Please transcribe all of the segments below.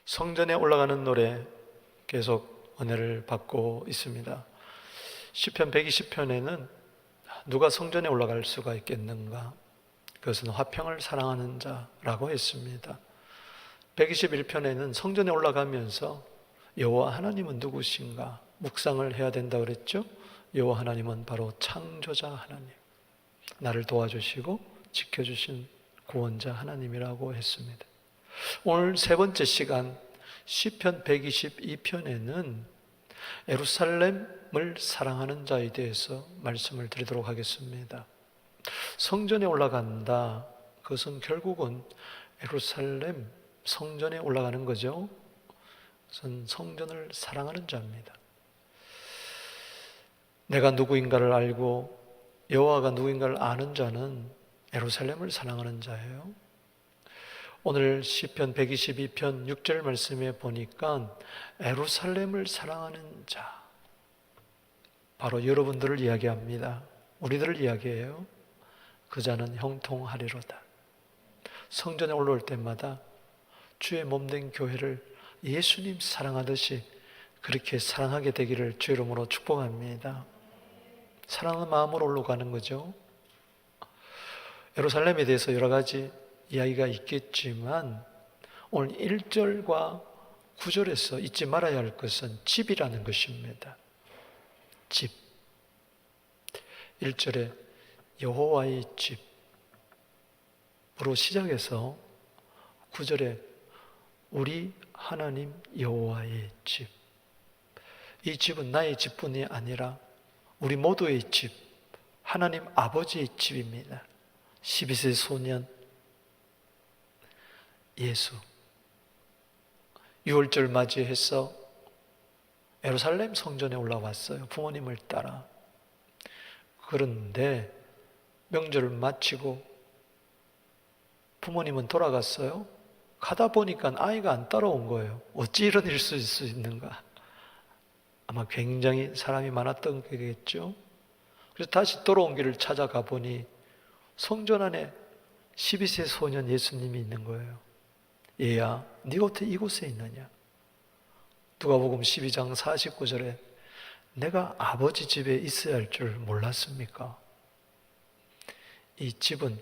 성전에 올라가는 노래 계속 은혜를 받고 있습니다. 시편 120편에는 누가 성전에 올라갈 수가 있겠는가? 그것은 화평을 사랑하는 자라고 했습니다. 121편에는 성전에 올라가면서 여호와 하나님은 누구신가? 묵상을 해야 된다고 그랬죠? 여호와 하나님은 바로 창조자 하나님, 나를 도와주시고 지켜주신 구원자 하나님이라고 했습니다. 오늘 세 번째 시간 시편 122편에는 예루살렘을 사랑하는 자에 대해서 말씀을 드리도록 하겠습니다. 성전에 올라간다, 그것은 결국은 예루살렘 성전에 올라가는 거죠. 그것은 성전을 사랑하는 자입니다. 내가 누구인가를 알고 여호와가 누구인가를 아는 자는 예루살렘을 사랑하는 자예요. 오늘 시편 122편 6절 말씀에 보니까 예루살렘을 사랑하는 자, 바로 여러분들을 이야기합니다. 우리들을 이야기해요. 그 자는 형통하리로다. 성전에 올라올 때마다 주의 몸된 교회를 예수님 사랑하듯이 그렇게 사랑하게 되기를 주의 이름으로 축복합니다. 사랑하는 마음으로 올라가는 거죠. 예루살렘에 대해서 여러 가지 이야기가 있겠지만 오늘 1절과 9절에서 잊지 말아야 할 것은 집이라는 것입니다. 집. 1절에 여호와의 집으로 시작해서 9절에 우리 하나님 여호와의 집. 이 집은 나의 집뿐이 아니라 우리 모두의 집, 하나님 아버지의 집입니다. 12세 소년 예수 6월절 맞이해서 예루살렘 성전에 올라왔어요. 부모님을 따라. 그런데 명절을 마치고 부모님은 돌아갔어요. 가다 보니까 아이가 안 따라온 거예요. 어찌 이런 일일 수 있는가? 아마 굉장히 사람이 많았던 거겠죠. 그래서 다시 돌아온 길을 찾아가 보니 성전 안에 12세 소년 예수님이 있는 거예요. 얘야, 네가 어떻게 이곳에 있느냐? 누가복음 12장 49절에 내가 아버지 집에 있어야 할 줄 몰랐습니까? 이 집은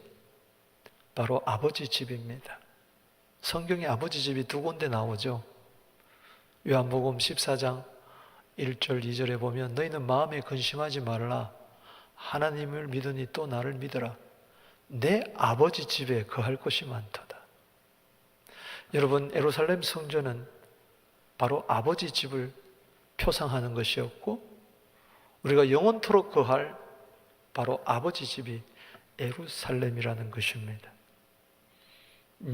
바로 아버지 집입니다. 성경에 아버지 집이 두 군데 나오죠. 요한복음 14장 1절 2절에 보면 너희는 마음에 근심하지 말라. 하나님을 믿으니 또 나를 믿어라. 내 아버지 집에 거할 곳이 많도다. 여러분, 예루살렘 성전은 바로 아버지 집을 표상하는 것이었고 우리가 영원토록 거할 바로 아버지 집이 예루살렘이라는 것입니다.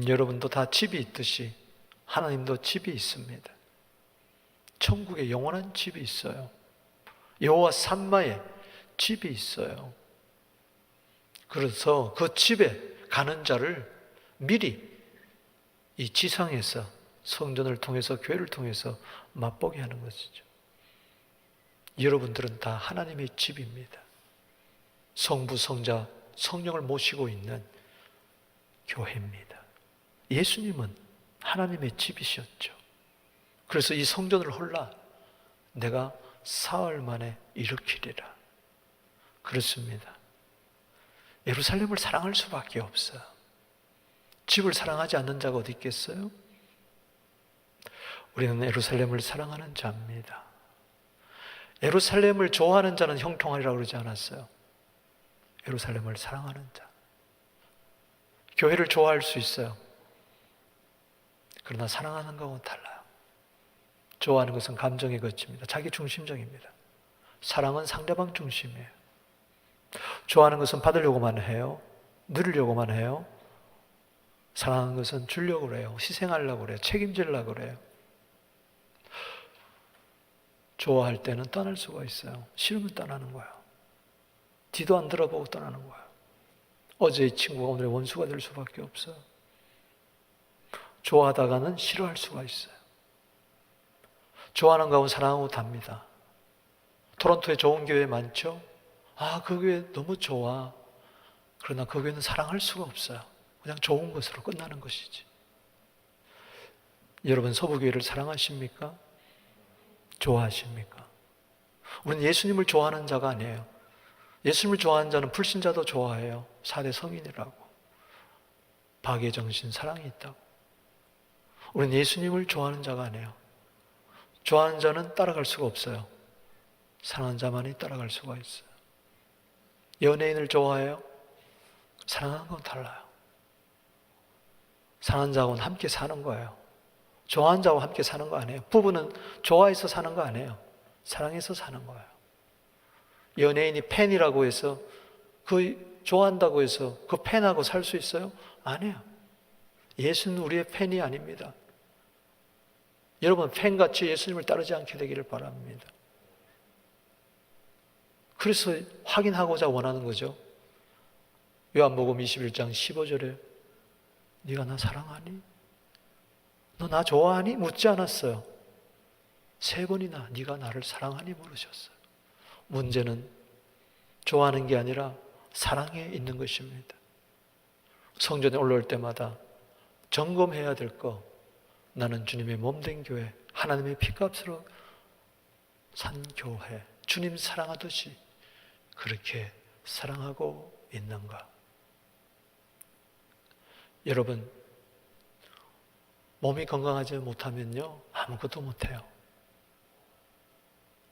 여러분도 다 집이 있듯이 하나님도 집이 있습니다. 천국에 영원한 집이 있어요. 여호와 산마에 집이 있어요. 그래서 그 집에 가는 자를 미리 이 지상에서 성전을 통해서 교회를 통해서 맛보게 하는 것이죠. 여러분들은 다 하나님의 집입니다. 성부, 성자, 성령을 모시고 있는 교회입니다. 예수님은 하나님의 집이셨죠. 그래서 이 성전을 홀라 내가 사흘 만에 일으키리라. 그렇습니다. 예루살렘을 사랑할 수밖에 없어요. 집을 사랑하지 않는 자가 어디 있겠어요? 우리는 예루살렘을 사랑하는 자입니다. 예루살렘을 좋아하는 자는 형통하리라고 그러지 않았어요. 예루살렘을 사랑하는 자. 교회를 좋아할 수 있어요. 그러나 사랑하는 것은 달라요. 좋아하는 것은 감정의 것입니다. 자기 중심적입니다. 사랑은 상대방 중심이에요. 좋아하는 것은 받으려고만 해요. 누리려고만 해요. 사랑하는 것은 주려고 해요. 희생하려고 그래요. 책임지려고 그래요. 좋아할 때는 떠날 수가 있어요. 싫으면 떠나는 거예요. 뒤도 안 들어보고 떠나는 거예요. 어제의 친구가 오늘의 원수가 될 수밖에 없어요. 좋아하다가는 싫어할 수가 있어요. 좋아하는 거하고 사랑하고 답니다. 토론토에 좋은 교회 많죠? 그 교회 너무 좋아. 그러나 그 교회는 사랑할 수가 없어요. 그냥 좋은 것으로 끝나는 것이지. 여러분 서부교회를 사랑하십니까? 좋아하십니까? 우리는 예수님을 좋아하는 자가 아니에요. 예수님을 좋아하는 자는 불신자도 좋아해요. 4대 성인이라고. 박의 정신, 사랑이 있다고. 우리는 예수님을 좋아하는 자가 아니에요. 좋아하는 자는 따라갈 수가 없어요. 사랑하는 자만이 따라갈 수가 있어요. 연예인을 좋아해요? 사랑하는 건 달라요. 사랑하는 자하고는 함께 사는 거예요. 좋아하는 자와 함께 사는 거 아니에요. 부부는 좋아해서 사는 거 아니에요. 사랑해서 사는 거예요. 연예인이 팬이라고 해서 좋아한다고 해서 그 팬하고 살 수 있어요? 아니에요. 예수는 우리의 팬이 아닙니다. 여러분 팬같이 예수님을 따르지 않게 되기를 바랍니다. 그래서 확인하고자 원하는 거죠. 요한복음 21장 15절에 네가 나 사랑하니? 너 나 좋아하니? 묻지 않았어요. 3번이나 네가 나를 사랑하니 물으셨어요. 문제는 좋아하는 게 아니라 사랑에 있는 것입니다. 성전에 올라올 때마다 점검해야 될 거, 나는 주님의 몸된 교회, 하나님의 피값으로 산 교회, 주님 사랑하듯이 그렇게 사랑하고 있는가? 여러분, 몸이 건강하지 못하면요, 아무것도 못해요.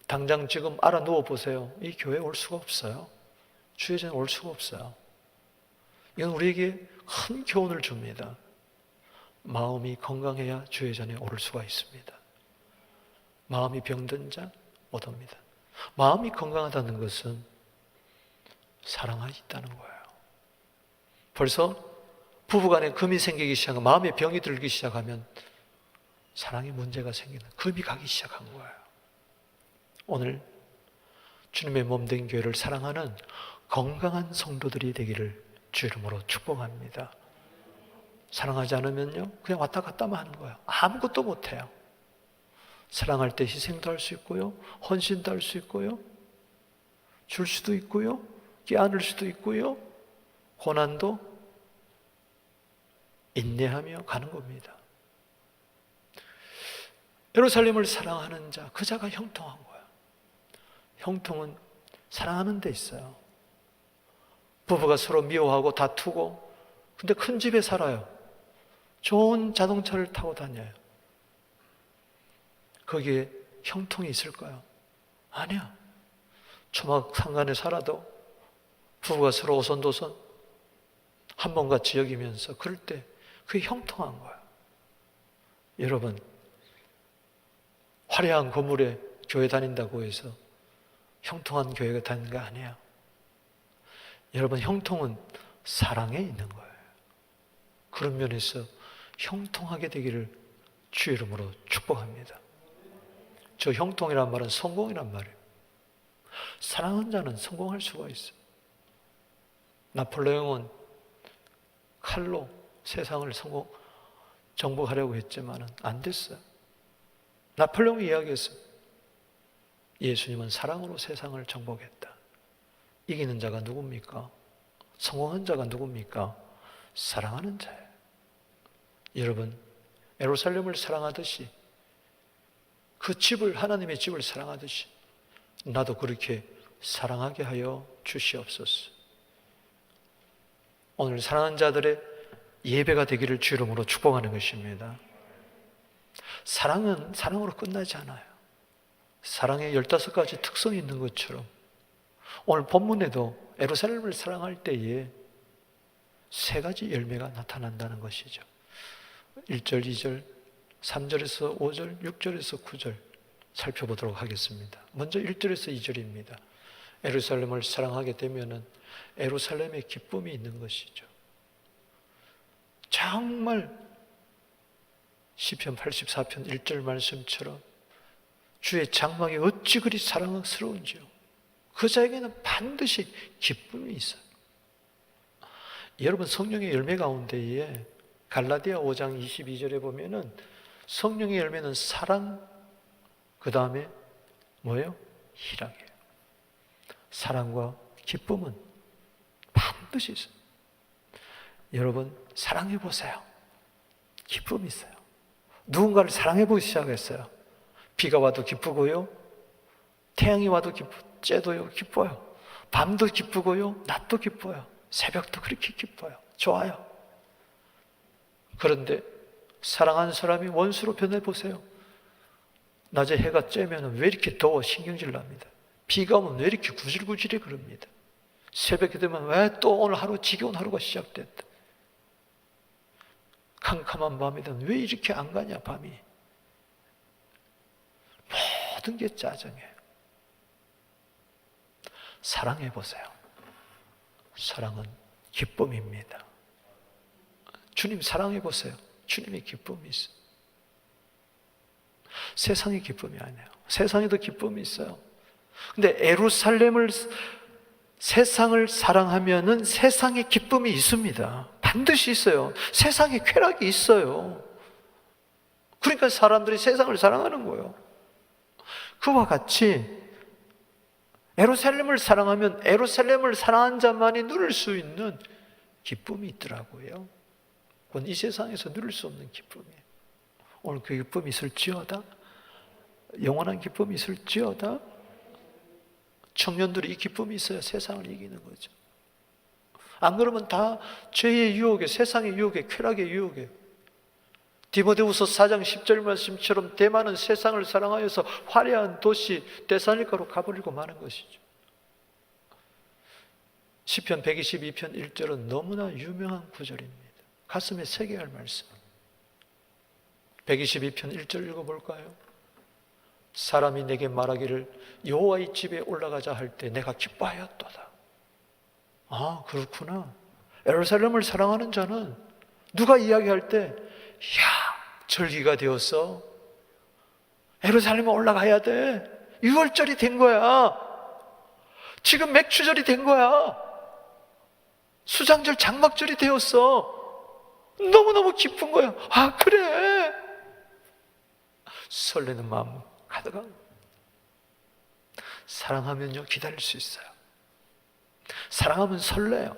당장 지금 알아 누워 보세요. 이 교회에 올 수가 없어요. 주의자는 올 수가 없어요. 이건 우리에게 큰 교훈을 줍니다. 마음이 건강해야 주의전에 오를 수가 있습니다. 마음이 병든 자 못 옵니다. 마음이 건강하다는 것은 사랑이 있다는 거예요. 벌써 부부간에 금이 생기기 시작하면, 마음에 병이 들기 시작하면 사랑에 문제가 생기는, 금이 가기 시작한 거예요. 오늘 주님의 몸된 교회를 사랑하는 건강한 성도들이 되기를 주 이름으로 축복합니다. 사랑하지 않으면요, 그냥 왔다 갔다만 하는 거예요. 아무것도 못해요. 사랑할 때 희생도 할 수 있고요, 헌신도 할 수 있고요, 줄 수도 있고요, 깨안을 수도 있고요, 고난도 인내하며 가는 겁니다. 예루살렘을 사랑하는 자, 그 자가 형통한 거예요. 형통은 사랑하는 데 있어요. 부부가 서로 미워하고 다투고, 근데 큰 집에 살아요. 좋은 자동차를 타고 다녀요. 거기에 형통이 있을까요? 아니야. 초막 상간에 살아도 부부가 서로 오손도손 한 몸 같이 여기면서 그럴 때 그게 형통한 거예요. 여러분, 화려한 건물에 교회 다닌다고 해서 형통한 교회가 다니는 거 아니에요. 여러분, 형통은 사랑에 있는 거예요. 그런 면에서 형통하게 되기를 주의 이름으로 축복합니다. 저 형통이란 말은 성공이란 말이에요. 사랑하는 자는 성공할 수가 있어요. 나폴레옹은 칼로 세상을 정복하려고 했지만 안 됐어요. 나폴레옹이 이야기했어요. 예수님은 사랑으로 세상을 정복했다. 이기는 자가 누굽니까? 성공한 자가 누굽니까? 사랑하는 자예요. 여러분, 예루살렘을 사랑하듯이, 그 집을, 하나님의 집을 사랑하듯이 나도 그렇게 사랑하게 하여 주시옵소서. 오늘 사랑하는 자들의 예배가 되기를 주 이름으로 축복하는 것입니다. 사랑은 사랑으로 끝나지 않아요. 사랑에 15가지 특성이 있는 것처럼 오늘 본문에도 예루살렘을 사랑할 때에 3가지 열매가 나타난다는 것이죠. 1절, 2절, 3절에서 5절, 6절에서 9절 살펴보도록 하겠습니다. 먼저 1절에서 2절입니다. 예루살렘을 사랑하게 되면은 예루살렘에 기쁨이 있는 것이죠. 정말 시편 84편 1절 말씀처럼 주의 장막이 어찌 그리 사랑스러운지요. 그 자에게는 반드시 기쁨이 있어요. 여러분, 성령의 열매 가운데에 갈라디아 5장 22절에 보면은 성령의 열매는 사랑, 그 다음에 뭐예요? 희락이에요. 사랑과 기쁨은 반드시 있어요. 여러분, 사랑해 보세요. 기쁨이 있어요. 누군가를 사랑해 보기 시작했어요. 비가 와도 기쁘고요. 태양이 와도 쬐도요 기뻐요. 밤도 기쁘고요. 낮도 기뻐요. 새벽도 그렇게 기뻐요. 좋아요. 그런데 사랑하는 사람이 원수로 변해보세요. 낮에 해가 쬐면 왜 이렇게 더워 신경질 납니다. 비가 오면 왜 이렇게 구질구질해 그럽니다. 새벽이 되면 왜 또 오늘 하루 지겨운 하루가 시작됐다. 캄캄한 밤이 되면 왜 이렇게 안 가냐 밤이. 모든 게 짜증이에요. 사랑해보세요. 사랑은 기쁨입니다. 주님 사랑해보세요. 주님의 기쁨이 있어요. 세상의 기쁨이 아니에요. 세상에도 기쁨이 있어요. 근데 예루살렘을, 세상을 사랑하면은 세상의 기쁨이 있습니다. 반드시 있어요. 세상에 쾌락이 있어요. 그러니까 사람들이 세상을 사랑하는 거예요. 그와 같이 예루살렘을 사랑하면 예루살렘을 사랑한 자만이 누릴 수 있는 기쁨이 있더라고요. 그건 이 세상에서 누릴 수 없는 기쁨이에요. 오늘 그 기쁨이 있을지어다. 영원한 기쁨이 있을지어다. 청년들이 이 기쁨이 있어야 세상을 이기는 거죠. 안 그러면 다 죄의 유혹에, 세상의 유혹에, 쾌락의 유혹에. 디모데후서 4장 10절 말씀처럼 대만은 세상을 사랑하여서 화려한 도시 데살로니가로 가버리고 마는 것이죠. 시편 122편 1절은 너무나 유명한 구절입니다. 가슴에 새겨야 할 말씀. 122편 1절 읽어볼까요? 사람이 내게 말하기를 여호와의 집에 올라가자 할 때 내가 기뻐하였도다. 아, 그렇구나. 예루살렘을 사랑하는 자는 누가 이야기할 때 야, 절기가 되었어. 예루살렘에 올라가야 돼. 6월절이 된 거야. 지금 맥추절이 된 거야. 수장절, 장막절이 되었어. 너무너무 기쁜 거야. 아, 그래. 설레는 마음 가득한. 사랑하면요 기다릴 수 있어요. 사랑하면 설레요.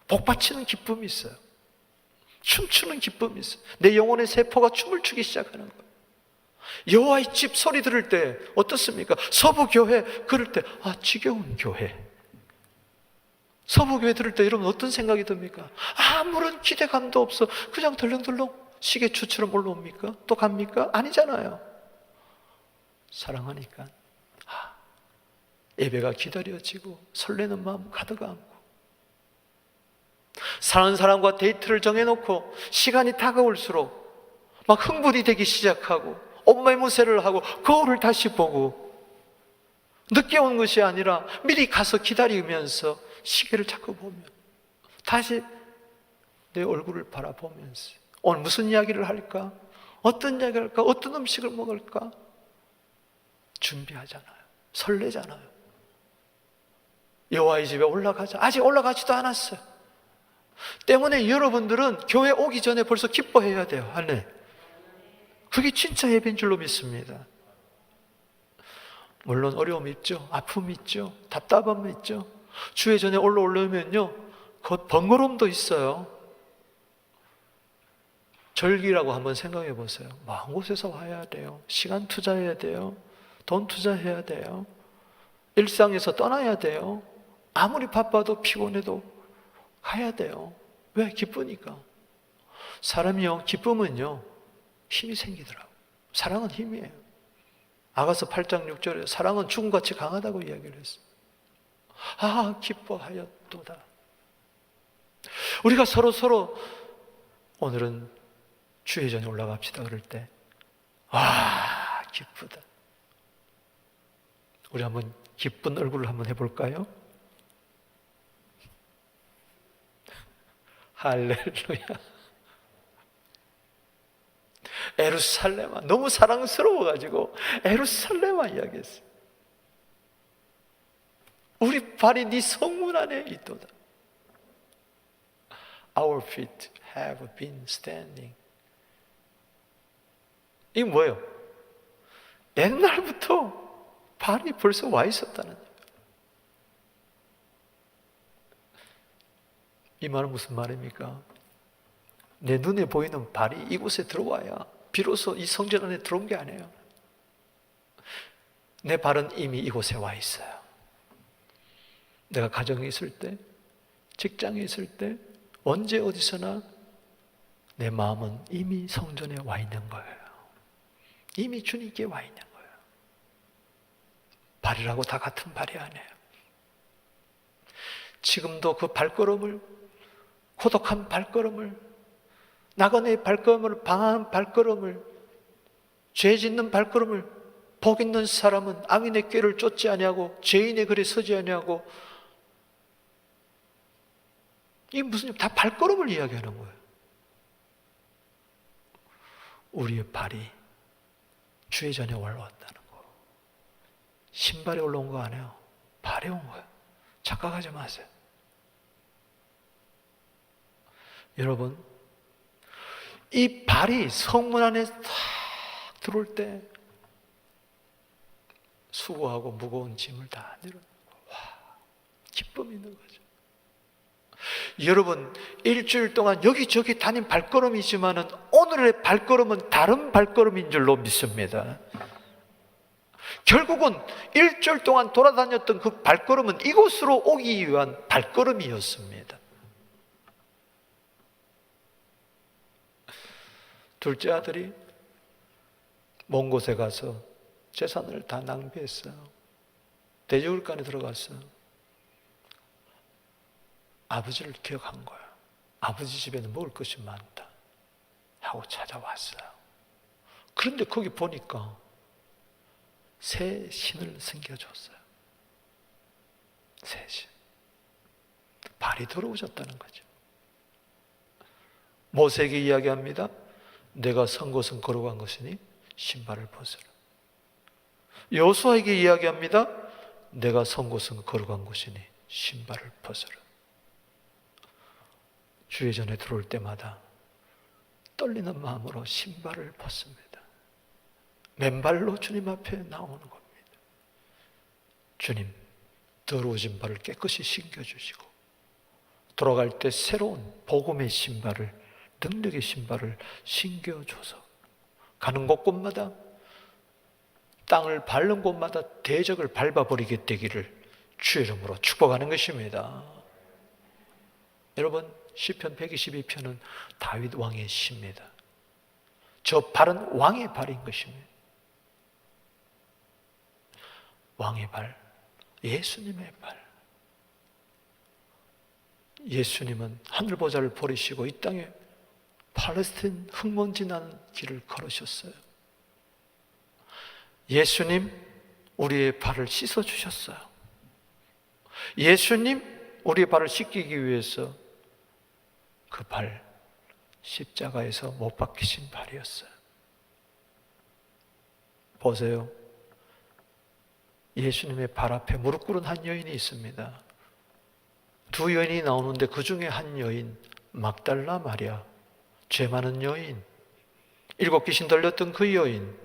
복받치는 기쁨이 있어요. 춤추는 기쁨이 있어요. 내 영혼의 세포가 춤을 추기 시작하는 거예요. 여호와의 집 소리 들을 때 어떻습니까? 서부교회 그럴 때 아, 지겨운 교회. 서부교회 들을 때 여러분 어떤 생각이 듭니까? 아무런 기대감도 없어. 그냥 덜렁덜렁 시계추처럼 올라옵니까? 또 갑니까? 아니잖아요. 사랑하니까 예배가 기다려지고 설레는 마음 가득 안고 사랑하는 사람과 데이트를 정해놓고 시간이 다가올수록 막 흥분이 되기 시작하고 엄마의 모세를 하고 거울을 다시 보고 늦게 온 것이 아니라 미리 가서 기다리면서 시계를 자꾸 보면 다시 내 얼굴을 바라보면서 오늘 무슨 이야기를 할까? 어떤 이야기를 할까? 어떤 음식을 먹을까? 준비하잖아요. 설레잖아요. 여호와의 집에 올라가자. 아직 올라가지도 않았어요. 때문에 여러분들은 교회 오기 전에 벌써 기뻐해야 돼요. 할래? 그게 진짜 예배인 줄로 믿습니다. 물론 어려움이 있죠. 아픔이 있죠. 답답함이 있죠. 주회 전에 올라오려면요 곧 번거로움도 있어요. 절기라고 한번 생각해 보세요. 먼 곳에서 와야 돼요. 시간 투자해야 돼요. 돈 투자해야 돼요. 일상에서 떠나야 돼요. 아무리 바빠도 피곤해도 가야 돼요. 왜? 기쁘니까. 사람이요 기쁨은요 힘이 생기더라고요. 사랑은 힘이에요. 아가서 8장 6절에 사랑은 죽음같이 강하다고 이야기를 했어요. 아, 기뻐하였도다. 우리가 서로 오늘은 주회전에 올라갑시다 그럴 때 와, 기쁘다. 우리 한번 기쁜 얼굴을 한번 해볼까요? 할렐루야. 에루살렘아, 너무 사랑스러워가지고 에루살렘아 이야기했어요. 우리 발이 네 성문 안에 있도다. Our feet have been standing. 이게 뭐예요? 옛날부터 발이 벌써 와 있었다는 거예요. 이 말은 무슨 말입니까? 내 눈에 보이는 발이 이곳에 들어와야 비로소 이 성전 안에 들어온 게 아니에요. 내 발은 이미 이곳에 와 있어요. 내가 가정에 있을 때, 직장에 있을 때, 언제 어디서나 내 마음은 이미 성전에 와 있는 거예요. 이미 주님께 와 있는 거예요. 발이라고 다 같은 발이 아니에요. 지금도 그 발걸음을, 고독한 발걸음을, 나그네의 발걸음을, 방황한 발걸음을, 죄 짓는 발걸음을, 복 있는 사람은 악인의 꾀를 쫓지 아니하고 죄인의 글에 서지 아니하고, 이게 무슨 다 발걸음을 이야기하는 거예요. 우리의 발이 주의 전에 올라왔다는 거. 신발에 올라온 거 아니에요. 발에 온 거예요. 착각하지 마세요. 여러분, 이 발이 성문 안에 탁 들어올 때 수고하고 무거운 짐을 다 내려놓고 와, 기쁨이 있는 거죠. 여러분, 일주일 동안 여기저기 다닌 발걸음이지만은 오늘의 발걸음은 다른 발걸음인 줄로 믿습니다. 결국은 일주일 동안 돌아다녔던 그 발걸음은 이곳으로 오기 위한 발걸음이었습니다. 둘째 아들이 먼 곳에 가서 재산을 다 낭비했어요. 돼지굴간에 들어갔어요. 아버지를 기억한 거예요. 아버지 집에는 먹을 것이 많다 하고 찾아왔어요. 그런데 거기 보니까 새 신을 섬겨줬어요. 새 신. 발이 더러워졌다는 거죠. 모세에게 이야기합니다. 내가 선 곳은 걸어간 것이니 신발을 벗으라. 여호수아에게 이야기합니다. 내가 선 곳은 걸어간 곳이니 신발을 벗으라. 주의 전에 들어올 때마다 떨리는 마음으로 신발을 벗습니다. 맨발로 주님 앞에 나오는 겁니다. 주님, 더러워진 발을 깨끗이 신겨주시고 돌아갈 때 새로운 복음의 신발을, 능력의 신발을 신겨줘서 가는 곳곳마다, 땅을 밟는 곳마다 대적을 밟아버리게 되기를 주의 이름으로 축복하는 것입니다. 여러분, 시편 122편은 다윗 왕의 시입니다. 저 발은 왕의 발인 것입니다. 왕의 발, 예수님의 발. 예수님은 하늘보좌를 버리시고 이 땅에 팔레스틴 흙먼지 나는 길을 걸으셨어요. 예수님, 우리의 발을 씻어주셨어요. 예수님, 우리의 발을 씻기기 위해서 그 발, 십자가에서 못 박히신 발이었어요. 보세요. 예수님의 발 앞에 무릎 꿇은 한 여인이 있습니다. 두 여인이 나오는데 그 중에 한 여인, 막달라 마리아, 죄 많은 여인, 7 귀신 들렸던 그 여인,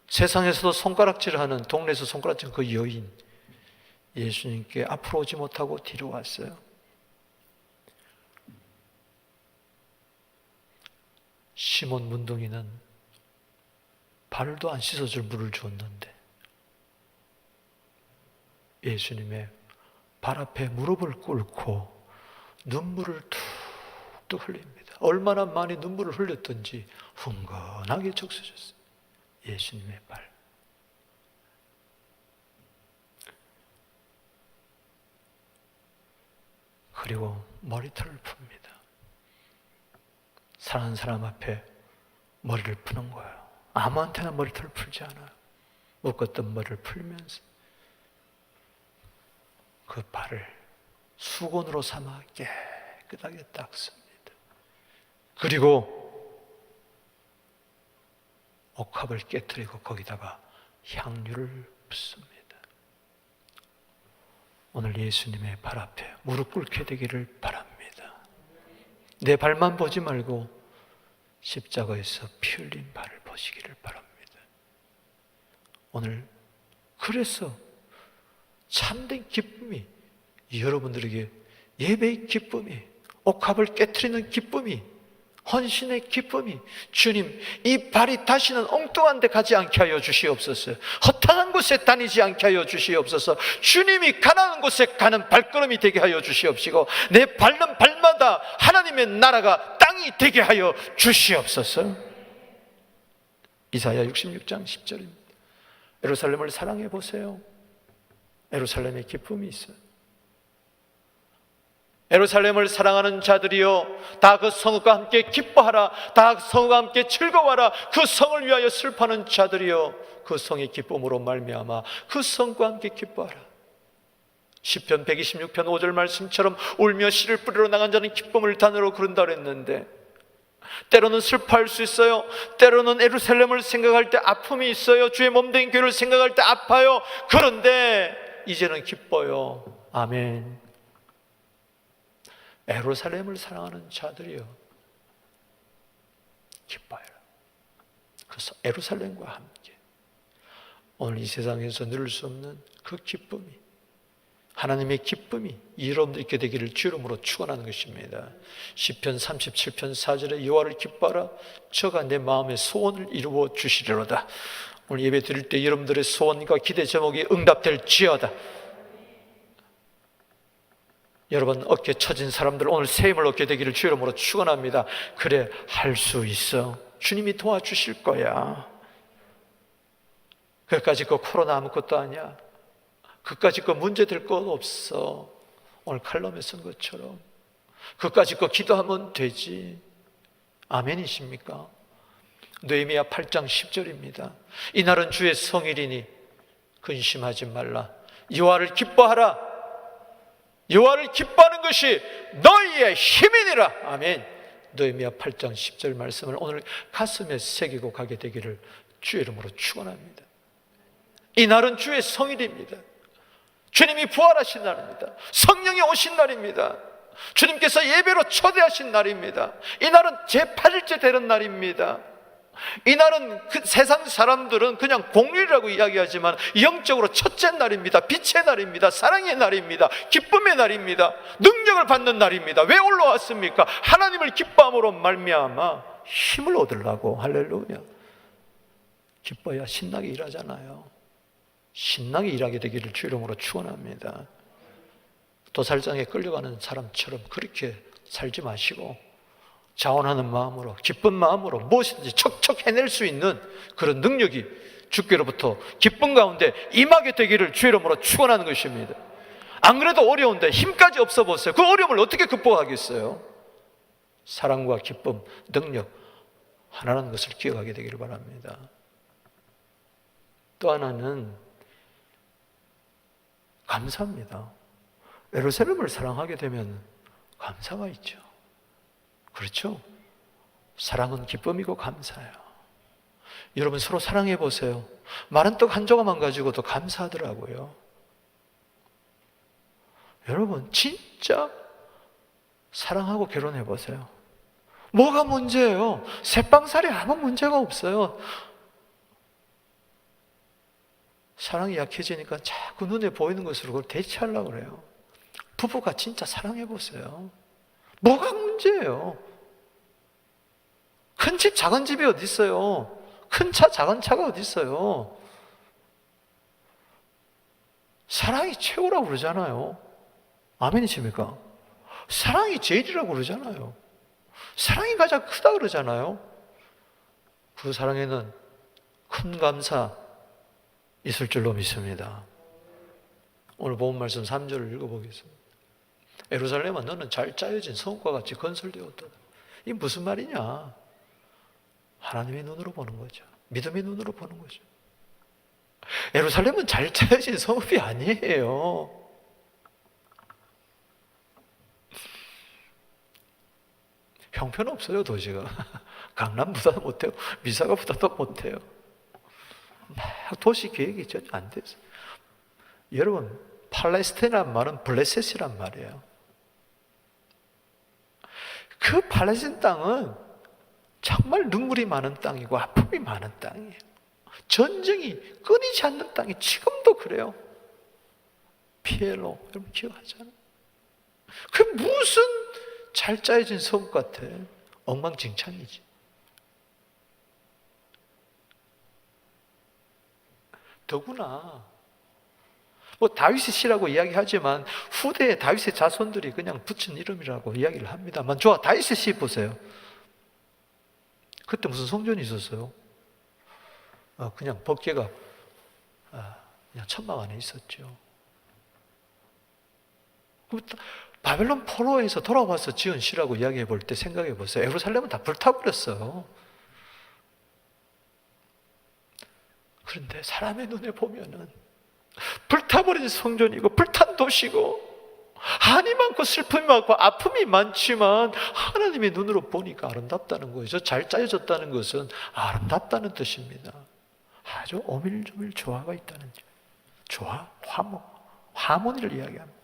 세상에서도 손가락질하는, 동네에서 손가락질하는 그 여인, 예수님께 앞으로 오지 못하고 뒤로 왔어요. 시몬 문둥이는 발도 안 씻어줄 물을 줬는데 예수님의 발 앞에 무릎을 꿇고 눈물을 툭툭 흘립니다. 얼마나 많이 눈물을 흘렸던지 흥건하게 적셔졌어요. 예수님의 발. 그리고 머리털을 풉니다. 사랑하는 사람 앞에 머리를 푸는 거예요. 아무한테나 머리털을 풀지 않아요. 묶었던 머리를 풀면서 그 발을 수건으로 삼아 깨끗하게 닦습니다. 그리고 옥합을 깨뜨리고 거기다가 향유를 붓습니다. 오늘 예수님의 발 앞에 무릎 꿇게 되기를 바랍니다. 내 발만 보지 말고 십자가에서 피 흘린 발을 보시기를 바랍니다. 오늘 그래서 참된 기쁨이 여러분들에게, 예배의 기쁨이, 옥합을 깨트리는 기쁨이 헌신의 기쁨이, 주님, 이 발이 다시는 엉뚱한 데 가지 않게 하여 주시옵소서. 허탄한 곳에 다니지 않게 하여 주시옵소서. 주님이 가는 곳에 가는 발걸음이 되게 하여 주시옵시고, 내 밟는 발마다 하나님의 나라가 땅이 되게 하여 주시옵소서. 이사야 66장 10절입니다. 예루살렘을 사랑해 보세요. 예루살렘에 기쁨이 있어요. 예루살렘을 사랑하는 자들이여, 다 그 성읍과 함께 기뻐하라. 다 그 성읍과 함께 즐거워하라. 그 성을 위하여 슬퍼하는 자들이여, 그 성의 기쁨으로 말미암아 그 성과 함께 기뻐하라. 시편 126편 5절 말씀처럼 울며 씨를 뿌리러 나간 자는 기쁨을 단으로 그른다 그랬는데, 때로는 슬퍼할 수 있어요. 때로는 예루살렘을 생각할 때 아픔이 있어요. 주의 몸된 교회를 생각할 때 아파요. 그런데 이제는 기뻐요. 아멘. 예루살렘을 사랑하는 자들이여, 기뻐해라. 그래서 예루살렘과 함께 오늘 이 세상에서 누릴 수 없는 그 기쁨이, 하나님의 기쁨이 여러분들 있게 되기를 주 이름으로 축원하는 것입니다. 시편 37편 4절에 여호와를 기뻐하라. 저가 내 마음의 소원을 이루어 주시리로다. 오늘 예배 드릴 때 여러분들의 소원과 기대 제목이 응답될지어다. 여러분 어깨 처진 사람들 오늘 새 힘을 얻게 되기를 주 이름으로 축원합니다. 그래, 할 수 있어. 주님이 도와주실 거야. 그까짓 거 코로나 아무것도 아니야. 그까짓 거 문제될 거 없어. 오늘 칼럼에 쓴 것처럼 그까짓 거 기도하면 되지. 아멘이십니까? 느헤미야 8장 10절입니다. 이날은 주의 성일이니 근심하지 말라. 여호와를 기뻐하라. 여호와를 기뻐하는 것이 너희의 힘이니라. 아멘. 느헤미야 8장 10절 말씀을 오늘 가슴에 새기고 가게 되기를 주의 이름으로 축원합니다. 이날은 주의 성일입니다. 주님이 부활하신 날입니다. 성령이 오신 날입니다. 주님께서 예배로 초대하신 날입니다. 이날은 제8일째 되는 날입니다. 이날은 그 세상 사람들은 그냥 공휴일이라고 이야기하지만 영적으로 첫째 날입니다. 빛의 날입니다. 사랑의 날입니다. 기쁨의 날입니다. 능력을 받는 날입니다. 왜 올라왔습니까? 하나님을 기뻐함으로 말미암아 힘을 얻으려고. 할렐루야. 기뻐야 신나게 일하잖아요. 신나게 일하게 되기를 주 이름으로 축원합니다. 도살장에 끌려가는 사람처럼 그렇게 살지 마시고 자원하는 마음으로, 기쁜 마음으로 무엇이든지 척척 해낼 수 있는 그런 능력이 주께로부터 기쁨 가운데 임하게 되기를 주 이름으로 축원하는 것입니다. 안 그래도 어려운데 힘까지 없어 보세요. 그 어려움을 어떻게 극복하겠어요? 사랑과 기쁨, 능력 하나라는 것을 기억하게 되기를 바랍니다. 또 하나는 감사합니다. 예루살렘을 사랑하게 되면 감사가 있죠. 그렇죠? 사랑은 기쁨이고 감사예요. 여러분 서로 사랑해 보세요. 마른 떡 한 조각만 가지고도 감사하더라고요. 여러분 진짜 사랑하고 결혼해 보세요. 뭐가 문제예요? 새빵살이 아무 문제가 없어요. 사랑이 약해지니까 자꾸 눈에 보이는 것으로 그걸 대체하려고 그래요. 부부가 진짜 사랑해 보세요. 뭐가 문제예요? 큰 집 작은 집이 어디 있어요? 큰 차 작은 차가 어디 있어요? 사랑이 최고라고 그러잖아요. 아멘이십니까? 사랑이 제일이라고 그러잖아요. 사랑이 가장 크다 그러잖아요. 그 사랑에는 큰 감사 있을 줄로 믿습니다. 오늘 본 말씀 3절을 읽어보겠습니다. 예루살렘아 너는 잘 짜여진 성과 같이 건설되었다. 이게 무슨 말이냐? 하나님의 눈으로 보는 거죠. 믿음의 눈으로 보는 거죠. 예루살렘은 잘 짜여진 성읍이 아니에요. 형편없어요 도시가. 강남보다 못해요. 미사가보다도 못해요. 막 도시 계획이 전혀 안 됐어요. 여러분 팔레스타인이란 말은 블레셋이란 말이에요. 그 팔레스타인 땅은 정말 눈물이 많은 땅이고 아픔이 많은 땅이에요. 전쟁이 끊이지 않는 땅이 지금도 그래요. 피엘로 여러분 기억하잖아요. 그 무슨 잘 짜여진 성읍 같아. 엉망진창이지. 더구나 뭐 다윗의 시라고 이야기하지만 후대에 다윗의 자손들이 그냥 붙인 이름이라고 이야기를 합니다만, 좋아, 다윗의 시 보세요. 그때 무슨 성전이 있었어요? 그냥 법궤가 그냥 천막 안에 있었죠. 바벨론 포로에서 돌아와서 지은 시라고 이야기해 볼 때 생각해 보세요. 예루살렘은 다 불타버렸어요. 그런데 사람의 눈에 보면은 불타버린 성전이고 불탄 도시고 한이 많고 슬픔이 많고 아픔이 많지만 하나님의 눈으로 보니까 아름답다는 거죠. 잘 짜여졌다는 것은 아름답다는 뜻입니다. 아주 오밀조밀 조화가 있다는 거죠. 조화, 화모니를 이야기합니다.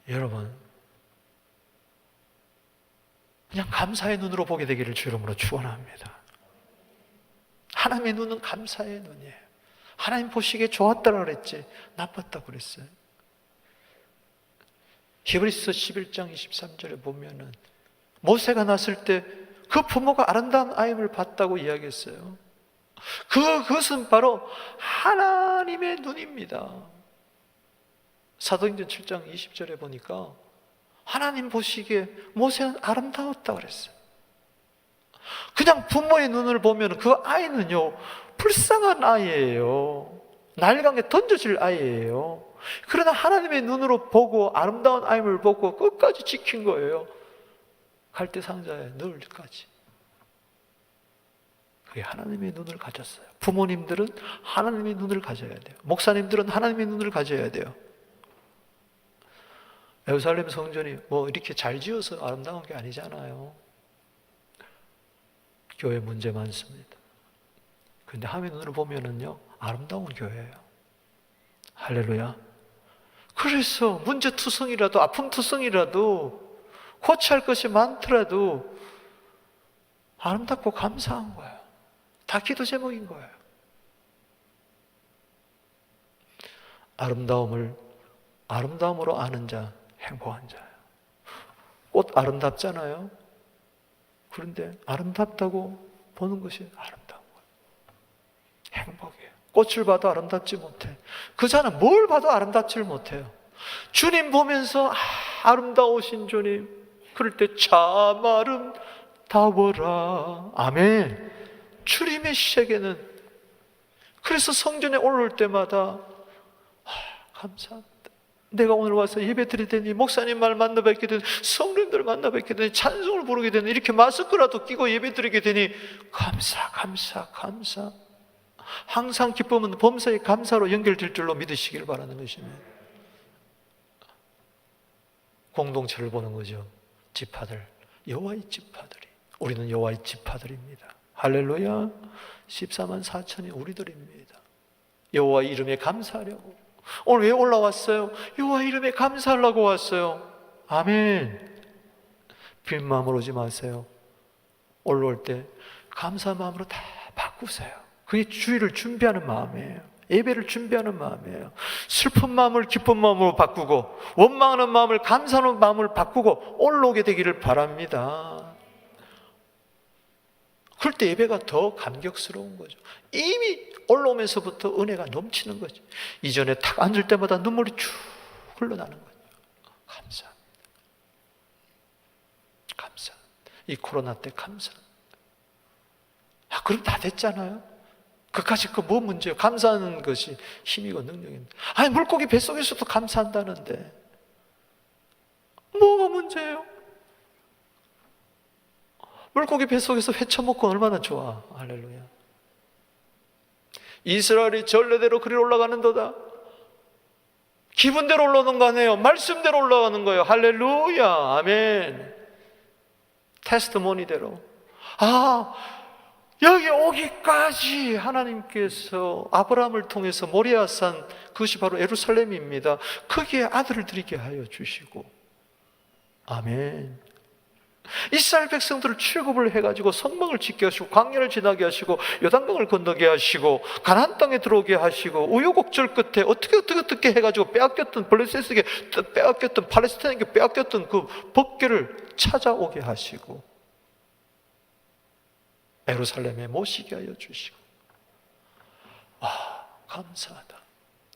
여러분, 그냥 감사의 눈으로 보게 되기를 주 이름으로 축원합니다. 하나님의 눈은 감사의 눈이에요. 하나님 보시기에 좋았다고 그랬지 나빴다고 그랬어요. 히브리서 11장 23절에 보면은 모세가 났을 때 그 부모가 아름다운 아임을 봤다고 이야기했어요. 그것은 바로 하나님의 눈입니다. 사도행전 7장 20절에 보니까 하나님 보시기에 모세는 아름다웠다고 그랬어요. 그냥 부모의 눈을 보면 그 아이는요, 불쌍한 아이예요. 날강에 던져질 아이예요. 그러나 하나님의 눈으로 보고 아름다운 아임을 보고 끝까지 지킨 거예요. 갈대 상자에 넣을까지. 그게 하나님의 눈을 가졌어요. 부모님들은 하나님의 눈을 가져야 돼요. 목사님들은 하나님의 눈을 가져야 돼요. 예루살렘 성전이 뭐 이렇게 잘 지어서 아름다운 게 아니잖아요. 교회 문제 많습니다. 그런데 하나님의 눈으로 보면은요, 아름다운 교회예요. 할렐루야. 그래서 문제투성이라도 아픔투성이라도 고치할 것이 많더라도 아름답고 감사한 거예요. 다 기도 제목인 거예요. 아름다움으로 아는 자 행복한 자예요. 꽃 아름답잖아요. 그런데 아름답다고 보는 것이 아름다운 거예요. 행복이에요. 꽃을 봐도 아름답지 못해. 그 자는 뭘 봐도 아름답지를 못해요. 주님 보면서 아름다우신 주님, 그럴 때 참 아름다워라. 아멘. 주님의 시작에는, 그래서 성전에 올라올 때마다 감사합니다. 내가 오늘 와서 예배 드릴 때니, 목사님 말 만나 뵙게 되니, 성도님들 만나 뵙게 되니, 찬송을 부르게 되니, 이렇게 마스크라도 끼고 예배 드리게 되니 감사. 항상 기쁨은 범사의 감사로 연결될 줄로 믿으시길 바라는 것입니다. 공동체를 보는 거죠. 지파들, 여호와의 지파들이, 우리는 여호와의 지파들입니다. 할렐루야. 14만 4천이 우리들입니다. 여호와 이름에 감사하려고. 오늘 왜 올라왔어요? 여호와 이름에 감사하려고 왔어요. 아멘. 빈 마음으로 오지 마세요. 올라올 때 감사 마음으로 다 바꾸세요. 그게 주일을 준비하는 마음이에요. 예배를 준비하는 마음이에요. 슬픈 마음을 기쁜 마음으로 바꾸고, 원망하는 마음을 감사하는 마음을 바꾸고 올라오게 되기를 바랍니다. 그럴 때 예배가 더 감격스러운 거죠. 이미 올라오면서부터 은혜가 넘치는 거죠. 이전에 탁 앉을 때마다 눈물이 쭉 흘러나는 거죠. 감사합니다. 이 코로나 때 감사합니다. 그럼 다 됐잖아요. 그까짓 거 뭐 문제예요? 감사하는 것이 힘이고 능력입니다. 아니, 물고기 뱃속에서도 감사한다는데 뭐가 문제예요? 물고기 뱃속에서 회 처먹고 얼마나 좋아. 할렐루야. 이스라엘이 전례대로 그리 올라가는도다. 기분대로 올라오는 거 아니에요. 말씀대로 올라가는 거예요. 할렐루야. 아멘. 테스트모니대로. 여기 오기까지 하나님께서 아브라함을 통해서 모리아산, 그것이 바로 예루살렘입니다. 거기에 아들을 드리게 하여 주시고. 아멘. 이스라엘 백성들을 출굽을 해가지고 성막을 짓게 하시고 광야를 지나게 하시고 요단강을 건너게 하시고 가나안 땅에 들어오게 하시고 우여곡절 끝에 어떻게 해가지고 빼앗겼던 블레셋에게 빼앗겼던 팔레스타인에게 빼앗겼던 그 법궤를 찾아오게 하시고 예루살렘에 모시게 하여 주시고, 감사하다.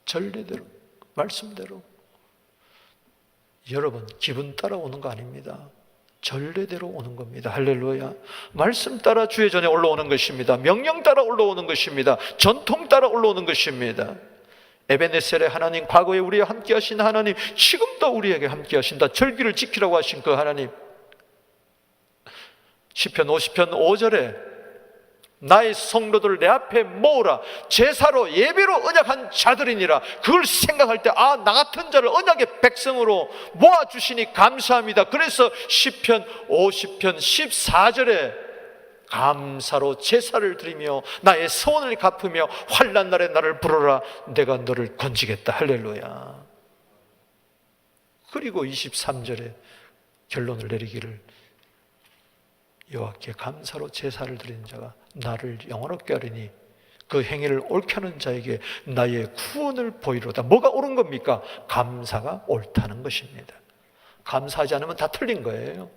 전례대로, 말씀대로. 여러분, 기분 따라 오는 거 아닙니다. 전례대로 오는 겁니다. 할렐루야. 말씀 따라 주의 전에 올라오는 것입니다. 명령 따라 올라오는 것입니다. 전통 따라 올라오는 것입니다. 에베네셀의 하나님, 과거에 우리와 함께 하신 하나님, 지금도 우리에게 함께 하신다. 절기를 지키라고 하신 그 하나님. 시편 50편 5절에 나의 성도들을 내 앞에 모으라. 제사로 예배로 언약한 자들이니라. 그걸 생각할 때 나 같은 자를 언약의 백성으로 모아주시니 감사합니다. 그래서 시편 50편 14절에 감사로 제사를 드리며 나의 소원을 갚으며 환난 날에 나를 부르라. 내가 너를 건지겠다. 할렐루야. 그리고 23절에 결론을 내리기를 여호와께 감사로 제사를 드리는 자가 나를 영원롭게 하리니 그 행위를 옳게 하는 자에게 나의 구원을 보이로다. 뭐가 옳은 겁니까? 감사가 옳다는 것입니다. 감사하지 않으면 다 틀린 거예요.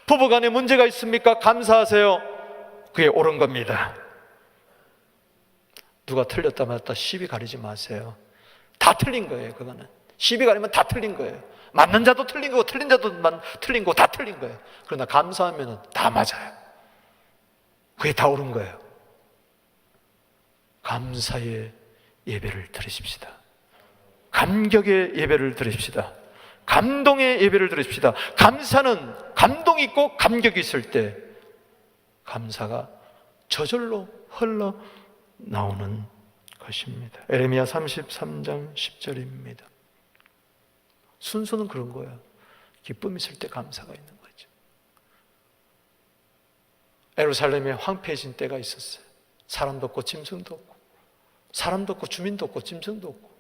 부부간에 문제가 있습니까? 감사하세요. 그게 옳은 겁니다. 누가 틀렸다 맞다 시비 가리지 마세요. 다 틀린 거예요. 그거는 시비 가리면 다 틀린 거예요. 맞는 자도 틀린 거고 틀린 자도 틀린 거고 다 틀린 거예요. 그러나 감사하면 다 맞아요. 그게 다 옳은 거예요. 감사의 예배를 드리십시다. 감격의 예배를 드리십시다. 감동의 예배를 드리십시다. 감사는 감동이 있고 감격이 있을 때 감사가 저절로 흘러나오는 것입니다. 에레미야 33장 10절입니다. 순서는 그런 거예요. 기쁨이 있을 때 감사가 있는 거죠. 예루살렘에 황폐해진 때가 있었어요. 사람도 없고 짐승도 없고, 사람도 없고 주민도 없고 짐승도 없고.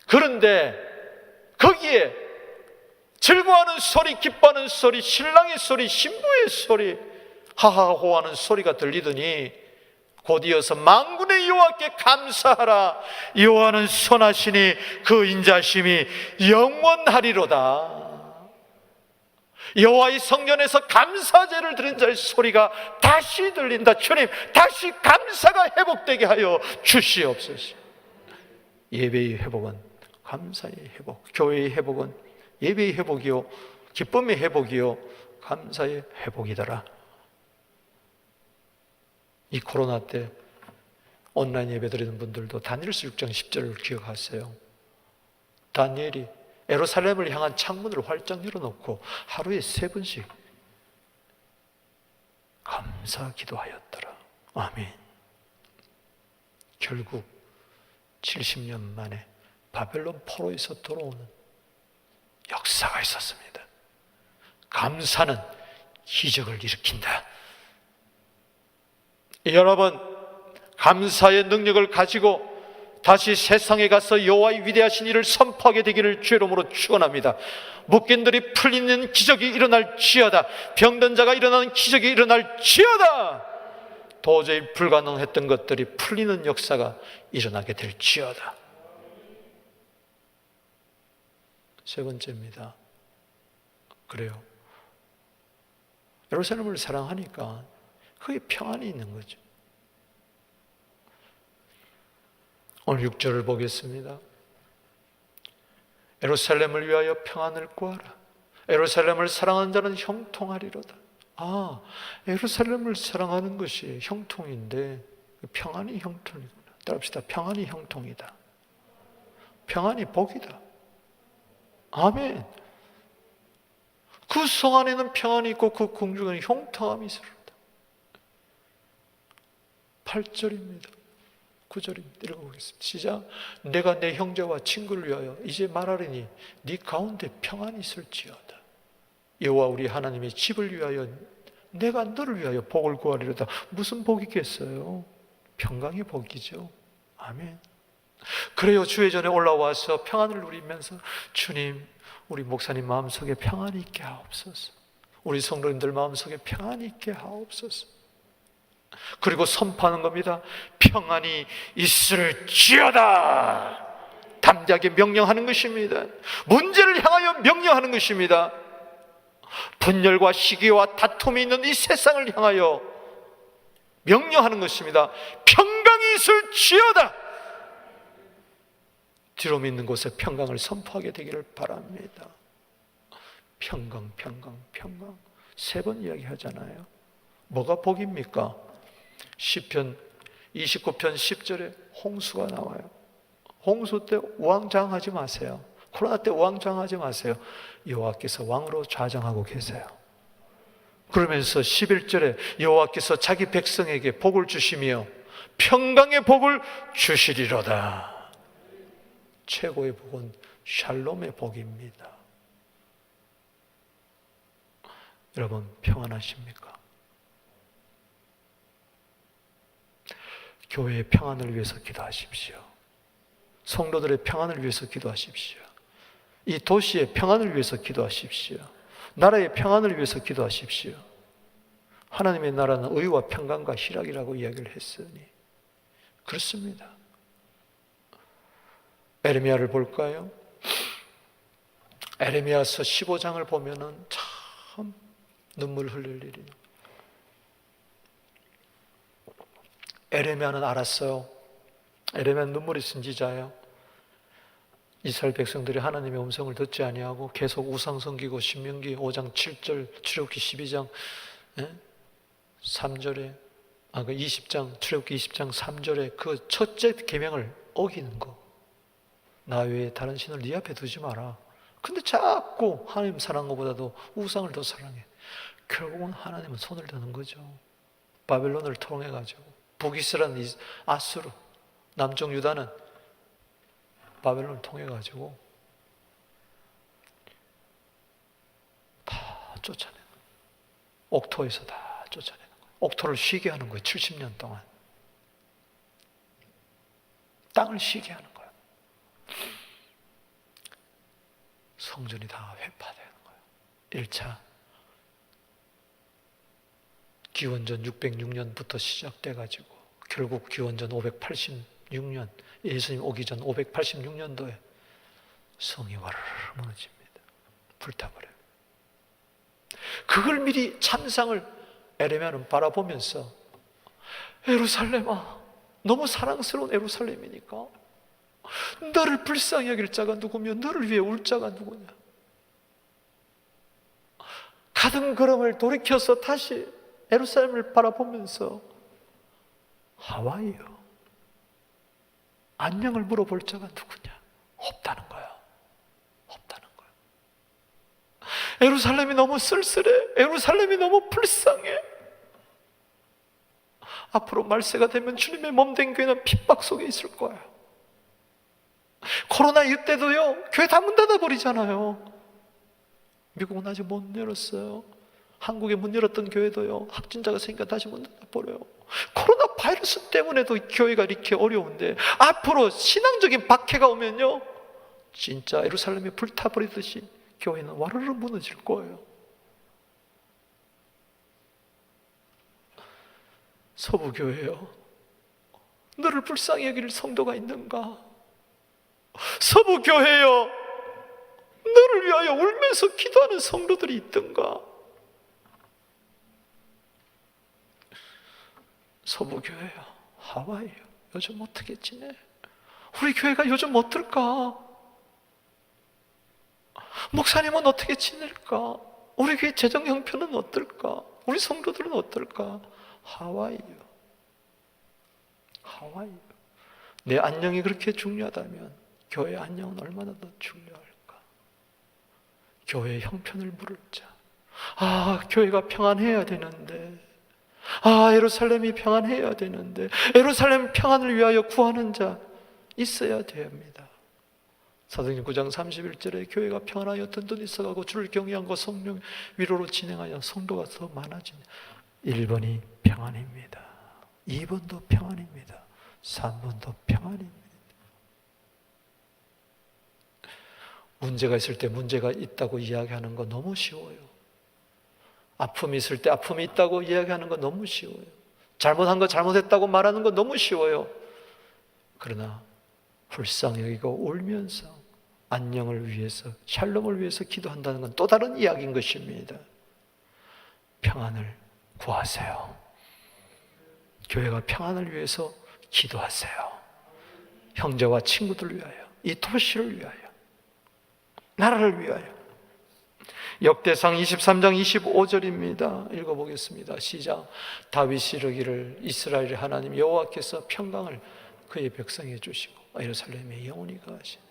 그런데 거기에 즐거워하는 소리, 기뻐하는 소리, 신랑의 소리, 신부의 소리, 하하호하는 소리가 들리더니 곧이어서 만군의 여호와께 감사하라. 여호와는 선하시니 그 인자심이 영원하리로다. 여호와의 성전에서 감사제를 드린 자의 소리가 다시 들린다. 주님, 다시 감사가 회복되게 하여 주시옵소서. 예배의 회복은 감사의 회복, 교회의 회복은 예배의 회복이요 기쁨의 회복이요 감사의 회복이더라. 이 코로나 때 온라인 예배 드리는 분들도 다니엘서 6장 10절을 기억하세요. 다니엘이 예루살렘을 향한 창문을 활짝 열어놓고 하루에 3번씩 감사 기도하였더라. 아멘. 결국 70년 만에 바벨론 포로에서 돌아오는 역사가 있었습니다. 감사는 기적을 일으킨다. 여러분, 감사의 능력을 가지고 다시 세상에 가서 여호와의 위대하신 일을 선포하게 되기를 주의 이름으로 축원합니다. 묶인들이 풀리는 기적이 일어날지어다. 병든 자가 일어나는 기적이 일어날지어다. 도저히 불가능했던 것들이 풀리는 역사가 일어나게 될지어다. 세 번째입니다. 그래요. 예루살렘을 사랑하니까 그게 평안이 있는 거죠. 오늘 6절을 보겠습니다. 예루살렘을 위하여 평안을 구하라. 예루살렘을 사랑하는 자는 형통하리로다. 예루살렘을 사랑하는 것이 형통인데 평안이 형통이구나. 따라합시다. 평안이 형통이다. 평안이 복이다. 아멘. 그 성 안에는 평안이 있고 그 궁중에는 형통함이 있으리로다. 8절입니다. 9절입니다. 읽어보겠습니다. 시작. 내가 내 형제와 친구를 위하여 이제 말하리니 네 가운데 평안이 있을지어다. 여호와 우리 하나님의 집을 위하여 내가 너를 위하여 복을 구하리로다. 무슨 복이겠어요? 평강의 복이죠. 아멘. 그래요. 주의 전에 올라와서 평안을 누리면서 주님, 우리 목사님 마음속에 평안이 있게 하옵소서. 우리 성도님들 마음속에 평안이 있게 하옵소서. 그리고 선포하는 겁니다. 평안이 있을지어다. 담대하게 명령하는 것입니다. 문제를 향하여 명령하는 것입니다. 분열과 시기와 다툼이 있는 이 세상을 향하여 명령하는 것입니다. 평강이 있을지어다. 뒤로 있는 곳에 평강을 선포하게 되기를 바랍니다. 평강, 평강, 평강. 3번 이야기하잖아요. 뭐가 복입니까? 시편 29편 10절에 홍수가 나와요. 홍수 때 우왕좌왕하지 마세요. 코로나 때 우왕좌왕하지 마세요. 여호와께서 왕으로 좌정하고 계세요. 그러면서 11절에 여호와께서 자기 백성에게 복을 주시며 평강의 복을 주시리로다. 최고의 복은 샬롬의 복입니다. 여러분 평안하십니까? 교회의 평안을 위해서 기도하십시오. 성도들의 평안을 위해서 기도하십시오. 이 도시의 평안을 위해서 기도하십시오. 나라의 평안을 위해서 기도하십시오. 하나님의 나라는 의와 평강과 희락이라고 이야기를 했으니 그렇습니다. 에레미야를 볼까요? 에레미야서 15장을 보면은 참 눈물 흘릴 일이. 에레미야는 알았어요. 에레미야는 눈물이 선지자예요. 이스라엘 백성들이 하나님의 음성을 듣지 아니하고 계속 우상 섬기고 신명기 5장 7절, 출애굽기 12장 3절에 그 20장 출애굽기 20장 3절에 그 첫째 계명을 어기는 거. 나 외에 다른 신을 네 앞에 두지 마라. 근데 자꾸 하나님 사랑하는 것보다도 우상을 더 사랑해. 결국은 하나님은 손을 드는 거죠. 바벨론을 통해가지고 북이스라엘 아수르, 남쪽 유다는 바벨론을 통해가지고 다 쫓아내는 거예요. 옥토에서 다 쫓아내는 거예요. 옥토를 쉬게 하는 거예요. 70년 동안 땅을 쉬게 하는 거예요. 성전이 다 회파되는 거예요. 1차 기원전 606년부터 시작돼가지고 결국 기원전 586년 예수님 오기 전 586년도에 성이 와르르 무너집니다. 불타버려요. 그걸 미리 참상을 에레미야는 바라보면서 예루살렘아, 너무 사랑스러운 예루살렘이니까 너를 불쌍히 여길 자가 누구며 너를 위해 울 자가 누구냐. 가던 걸음을 돌이켜서 다시 예루살렘을 바라보면서 하와이요, 안녕을 물어볼 자가 누구냐? 없다는 거야. 없다는 거야. 예루살렘이 너무 쓸쓸해. 예루살렘이 너무 불쌍해. 앞으로 말세가 되면 주님의 몸된 교회는 핍박 속에 있을 거예요. 코로나 이때도요, 교회 다 문 닫아버리잖아요. 미국은 아직 못 열었어요. 한국에 문 열었던 교회도요, 확진자가 생기니까 다시 문 닫아버려요. 코로나 바이러스 때문에도 교회가 이렇게 어려운데 앞으로 신앙적인 박해가 오면요, 진짜 예루살렘이 불타버리듯이 교회는 와르르 무너질 거예요. 서부교회요, 너를 불쌍히 여길 성도가 있는가? 서부교회요, 너를 위하여 울면서 기도하는 성도들이 있던가? 서부교회요, 하와이요, 요즘 어떻게 지내? 우리 교회가 요즘 어떨까? 목사님은 어떻게 지낼까? 우리 교회 재정 형편은 어떨까? 우리 성도들은 어떨까? 하와이요, 하와이요. 내 안녕이 그렇게 중요하다면 교회 안녕은 얼마나 더 중요할까? 교회의 형편을 물을 자. 교회가 평안해야 되는데, 예루살렘이 평안해야 되는데, 예루살렘 평안을 위하여 구하는 자 있어야 됩니다. 사도행전 9장 31절에 교회가 평안하여 든든히 서가고 주를 경외함과 성령 위로로 진행하여 성도가 더 많아지냐. 1번이 평안입니다. 2번도 평안입니다. 3번도 평안입니다. 문제가 있을 때 문제가 있다고 이야기하는 거 너무 쉬워요. 아픔이 있을 때 아픔이 있다고 이야기하는 거 너무 쉬워요. 잘못한 거 잘못했다고 말하는 거 너무 쉬워요. 그러나 불쌍히 여기고 울면서 안녕을 위해서, 샬롬을 위해서 기도한다는 건 또 다른 이야기인 것입니다. 평안을 구하세요. 교회가 평안을 위해서 기도하세요. 형제와 친구들을 위하여, 이 도시를 위하여, 나라를 위하여. 역대상 23장 25절입니다. 읽어보겠습니다. 시작. 다윗이 이르기를 이스라엘의 하나님 여호와께서 평강을 그의 백성에 주시고 예루살렘에 영원히 거하시네.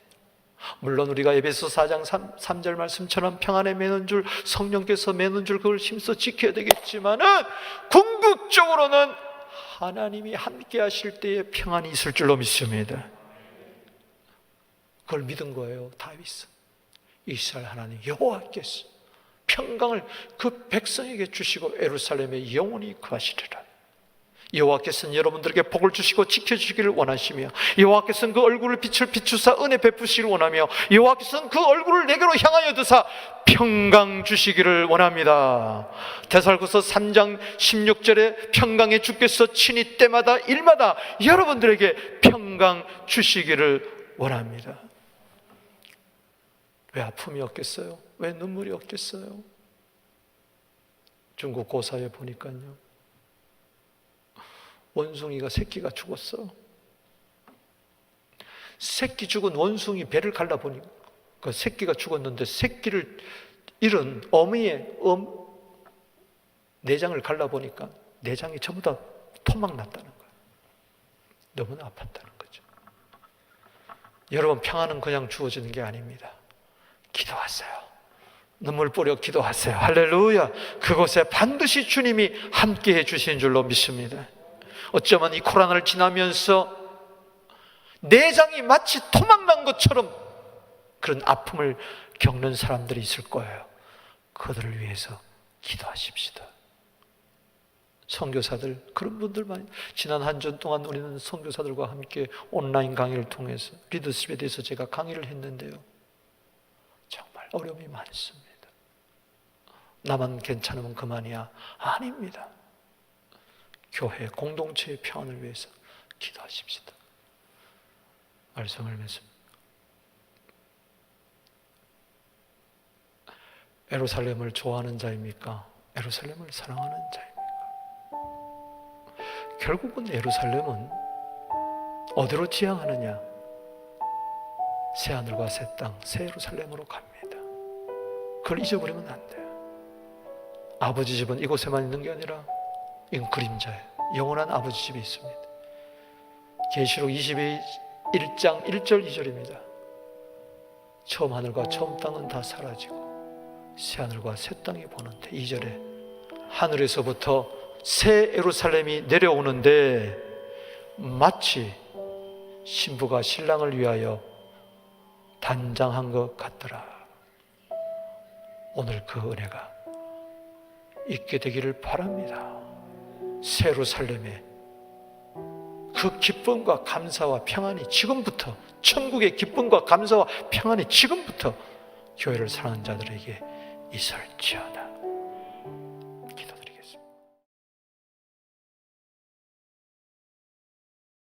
물론 우리가 에베소 4장 3절 말씀처럼 평안에 매는 줄, 성령께서 매는 줄 그걸 힘써 지켜야 되겠지만은 궁극적으로는 하나님이 함께 하실 때에 평안이 있을 줄로 믿습니다. 그걸 믿은 거예요. 다윗은. 이스라엘 하나님 여호와께서 평강을 그 백성에게 주시고 예루살렘에 영원히 거하시리라. 여호와께서는 여러분들에게 복을 주시고 지켜주시기를 원하시며, 여호와께서는 그 얼굴을 빛을 비추사 은혜 베푸시기를 원하며, 여호와께서는 그 얼굴을 내게로 향하여 드사 평강 주시기를 원합니다. 데살로서 3장 16절에 평강의 주께서 친히 때마다 일마다 여러분들에게 평강 주시기를 원합니다. 왜 아픔이 없겠어요? 왜 눈물이 없겠어요? 중국 고사에 보니까요, 원숭이가 새끼가 죽었어. 새끼 죽은 원숭이 배를 갈라보니까 그 새끼가 죽었는데 새끼를 잃은 어미의 내장을 갈라보니까 내장이 전부 다 토막 났다는 거예요. 너무나 아팠다는 거죠. 여러분, 평안은 그냥 주어지는 게 아닙니다. 기도하세요. 눈물 뿌려 기도하세요. 할렐루야. 그곳에 반드시 주님이 함께해 주신 줄로 믿습니다. 어쩌면 이 코로나를 지나면서 내장이 마치 토막난 것처럼 그런 아픔을 겪는 사람들이 있을 거예요. 그들을 위해서 기도하십시다. 선교사들, 그런 분들 많이, 지난 한 주 동안 우리는 선교사들과 함께 온라인 강의를 통해서 리더십에 대해서 제가 강의를 했는데요, 정말 어려움이 많습니다. 나만 괜찮으면 그만이야. 아닙니다. 교회 공동체의 평안을 위해서 기도하십시다. 말씀을 맺습니다. 예루살렘을 좋아하는 자입니까? 예루살렘을 사랑하는 자입니까? 결국은 예루살렘은 어디로 지향하느냐? 새하늘과 새 땅, 새 예루살렘으로 갑니다. 그걸 잊어버리면 안 돼요. 아버지 집은 이곳에만 있는 게 아니라 이건 그림자예요. 영원한 아버지 집이 있습니다. 계시록 21장 1절 2절입니다. 처음 하늘과 처음 땅은 다 사라지고 새 하늘과 새 땅이 보는데, 2절에 하늘에서부터 새 예루살렘이 내려오는데 마치 신부가 신랑을 위하여 단장한 것 같더라. 오늘 그 은혜가 있게 되기를 바랍니다. 새 예루살렘에 그 기쁨과 감사와 평안이 지금부터, 천국의 기쁨과 감사와 평안이 지금부터 교회를 사랑하는 자들에게 있을지어다.